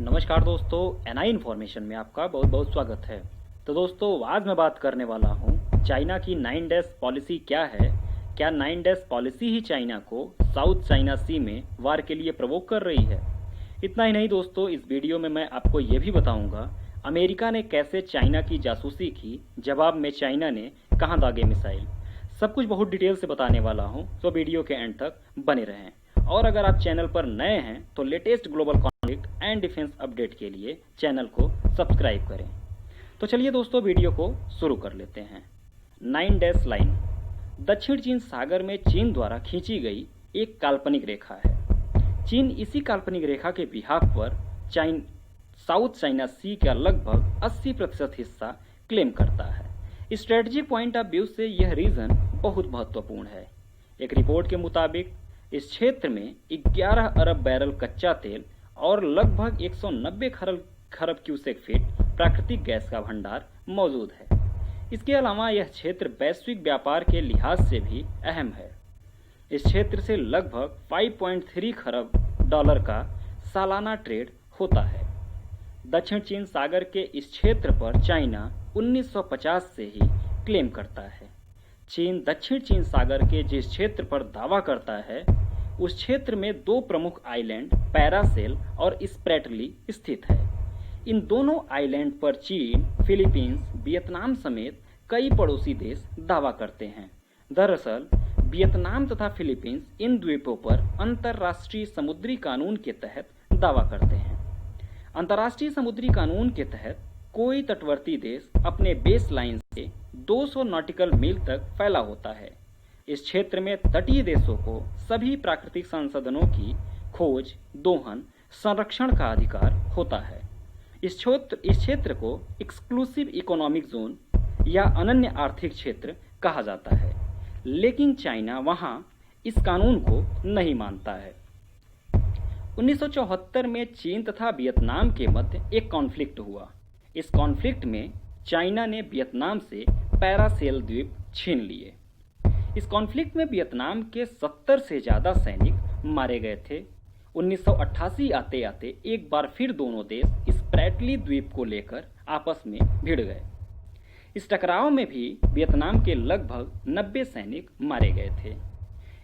नमस्कार दोस्तों, NI information में आपका बहुत बहुत स्वागत है। तो दोस्तों, आज मैं बात करने वाला हूँ चाइना की 9 डैश पॉलिसी क्या है। क्या 9 डैश पॉलिसी ही चाइना को साउथ चाइना सी में वार के लिए प्रवोक कर रही है? इतना ही नहीं दोस्तों, इस वीडियो में मैं आपको ये भी बताऊंगा अमेरिका ने कैसे चाइना की जासूसी की, जवाब में चाइना ने कहाँ दागे मिसाइल। सब कुछ बहुत डिटेल से बताने वाला हूँ, तो वीडियो के एंड तक बने रहें। और अगर आप चैनल पर नए हैं तो latest global conflict and defence update के लिए चैनल को सब्सक्राइब करें। तो चलिए दोस्तों, वीडियो को शुरू कर लेते हैं। 9 डैश लाइन दक्षिण चीन सागर में चीन द्वारा खींची गई एक काल्पनिक रेखा है। चीन इसी काल्पनिक रेखा के बिहाफ पर साउथ चाइना सी का लगभग 80% हिस्सा क्लेम करता है। स्ट्रेटजिक पॉइंट ऑफ व्यू से यह रीजन बहुत महत्वपूर्ण है। एक रिपोर्ट के मुताबिक इस क्षेत्र में 11 अरब बैरल कच्चा तेल और लगभग 190 खरब क्यूसेक फीट प्राकृतिक गैस का भंडार मौजूद है। इसके अलावा यह क्षेत्र वैश्विक व्यापार के लिहाज से भी अहम है। इस क्षेत्र से लगभग 5.3 खरब डॉलर का सालाना ट्रेड होता है। दक्षिण चीन सागर के इस क्षेत्र पर चाइना 1950 से ही क्लेम करता है। चीन दक्षिण चीन सागर के जिस क्षेत्र पर दावा करता है, उस क्षेत्र में दो प्रमुख आइलैंड पैरासेल और स्प्रेटली स्थित है। इन दोनों आइलैंड पर चीन, फिलीपींस, वियतनाम समेत कई पड़ोसी देश दावा करते हैं। दरअसल वियतनाम तथा फिलीपींस इन द्वीपों पर अंतर्राष्ट्रीय समुद्री कानून के तहत दावा करते हैं। अंतर्राष्ट्रीय समुद्री कानून के तहत कोई तटवर्ती देश अपने बेस लाइन से 200 नॉटिकल मील तक फैला होता है। इस क्षेत्र में तटीय देशों को सभी प्राकृतिक संसाधनों की खोज, दोहन, संरक्षण का अधिकार होता है। इस क्षेत्र को एक्सक्लूसिव इकोनॉमिक जोन या अनन्य आर्थिक क्षेत्र कहा जाता है, लेकिन चाइना वहां इस कानून को नहीं मानता है। 1974 में चीन तथा वियतनाम के मध्य एक कॉन्फ्लिक्ट हुआ। इस कॉन्फ्लिक्ट में चाइना ने वियतनाम से पैरासेल द्वीप छीन लिए। इस कॉन्फ्लिक्ट में वियतनाम के 70 से ज्यादा सैनिक मारे गए थे। 1988 आते आते एक बार फिर दोनों देश स्प्रेटली द्वीप को लेकर आपस में भिड़ गए। इस टकराव में भी वियतनाम के लगभग 90 सैनिक मारे गए थे।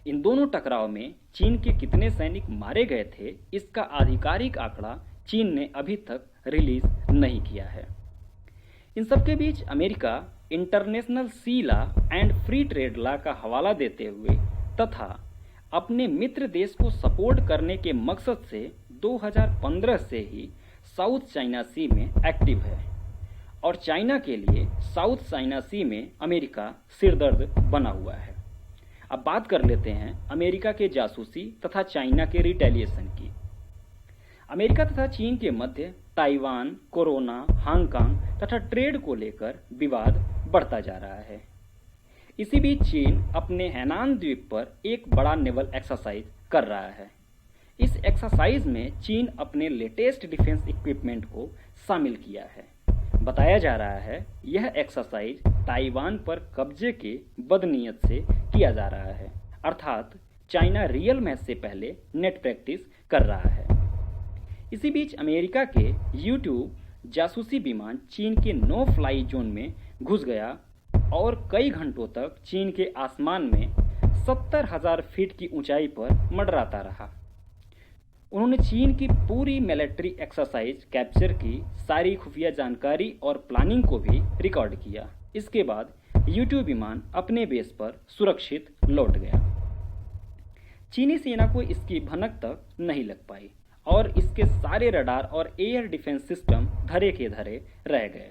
इन दोनों टकराव में चीन के कितने सैनिक मारे गए थे, इसका आधिकारिक आंकड़ा चीन ने अभी तक रिलीज नहीं किया है। इन सबके बीच America international sea law and free trade law का हवाला देते हुए तथा अपने मित्र देश को सपोर्ट करने के मकसद से 2015 से ही साउथ चाइना सी में एक्टिव है और चाइना के लिए साउथ चाइना सी में अमेरिका सिरदर्द बना हुआ है। अब बात कर लेते हैं अमेरिका के जासूसी तथा चाइना के रिटेलिएशन की। अमेरिका तथा चीन के मध्य ताइवान, कोरोना, हांगकांग तथा ट्रेड को लेकर विवाद बढ़ता जा रहा है। इसी बीच चीन अपने हैनान द्वीप पर एक बड़ा नेवल एक्सरसाइज कर रहा है। इस एक्सरसाइज में चीन अपने लेटेस्ट डिफेंस इक्विपमेंट को शामिल किया है। बताया जा रहा है यह एक्सरसाइज ताइवान पर कब्जे के बदनीयत से किया जा रहा है, अर्थात चाइना रियल मैच से पहले नेट प्रैक्टिस कर रहा है। इसी बीच अमेरिका के U-2 जासूसी विमान चीन के नो फ्लाई जोन में घुस गया और कई घंटों तक चीन के आसमान में 70,000 फीट की ऊंचाई पर मंडराता रहा। उन्होंने चीन की पूरी मिलिट्री एक्सरसाइज कैप्चर की सारी खुफिया जानकारी और प्लानिंग को भी रिकॉर्ड किया। इसके बाद U-2 विमान अपने बेस पर सुरक्षित लौट गया। चीनी सेना को इसकी भनक तक नहीं लग पाई और इसके सारे रडार और एयर डिफेंस सिस्टम धरे के धरे रह गए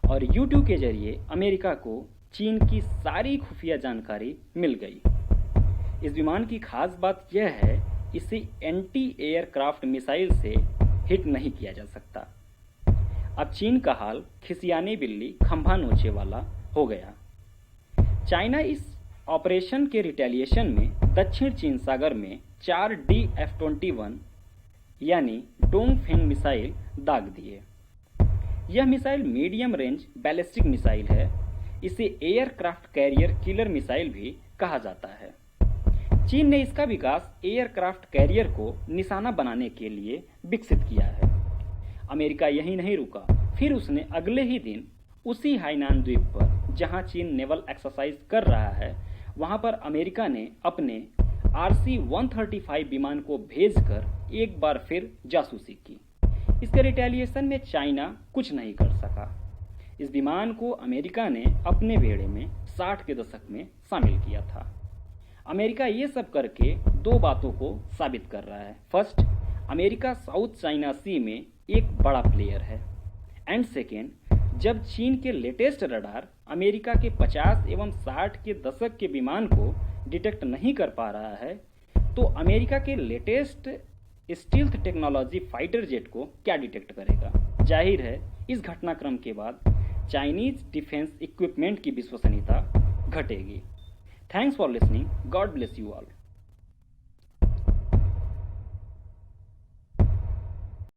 और U-2 के जरिए अमेरिका को चीन की सारी खुफिया जानकारी मिल गई। इस विमान की खास बात यह है, इसे एंटी एयरक्राफ्ट मिसाइल से हिट नहीं किया जा सकता। अब चीन का हाल खिसियानी बिल्ली खंभा नोचे वाला हो गया। चाइना इस ऑपरेशन के रिटेलिएशन में दक्षिण चीन सागर में 4 DF-21 यानी डोंगफेंग मिसाइल दाग दिए। यह missile medium range ballistic missile है। इसे एयरक्राफ्ट कैरियर किलर मिसाइल भी कहा जाता है। चीन ने इसका विकास एयरक्राफ्ट कैरियर को निशाना बनाने के लिए विकसित किया है। अमेरिका यहीं नहीं रुका, फिर उसने अगले ही दिन उसी हाइनान द्वीप पर जहां चीन नेवल एक्सरसाइज कर रहा है, वहां पर अमेरिका ने अपने RC-135 विमान को भेजकर एक बार फिर जासूसी की। इसके रिटेलिएशन में चाइना कुछ नहीं कर सका। इस विमान को अमेरिका ने अपने बेड़े में 60 के दशक में शामिल किया था। अमेरिका ये सब करके दो बातों को साबित कर रहा है। फर्स्ट, अमेरिका साउथ चाइना सी में एक बड़ा प्लेयर है, एंड सेकेंड, जब चीन के लेटेस्ट रडार अमेरिका के 50 एवं 60 के दशक के विमान को डिटेक्ट नहीं कर पा रहा है, तो अमेरिका के latest stealth technology fighter jet को क्या डिटेक्ट करेगा। जाहिर है इस घटनाक्रम के बाद चाइनीज डिफेंस इक्विपमेंट की विश्वसनीयता घटेगी। Thanks for listening. God bless you all.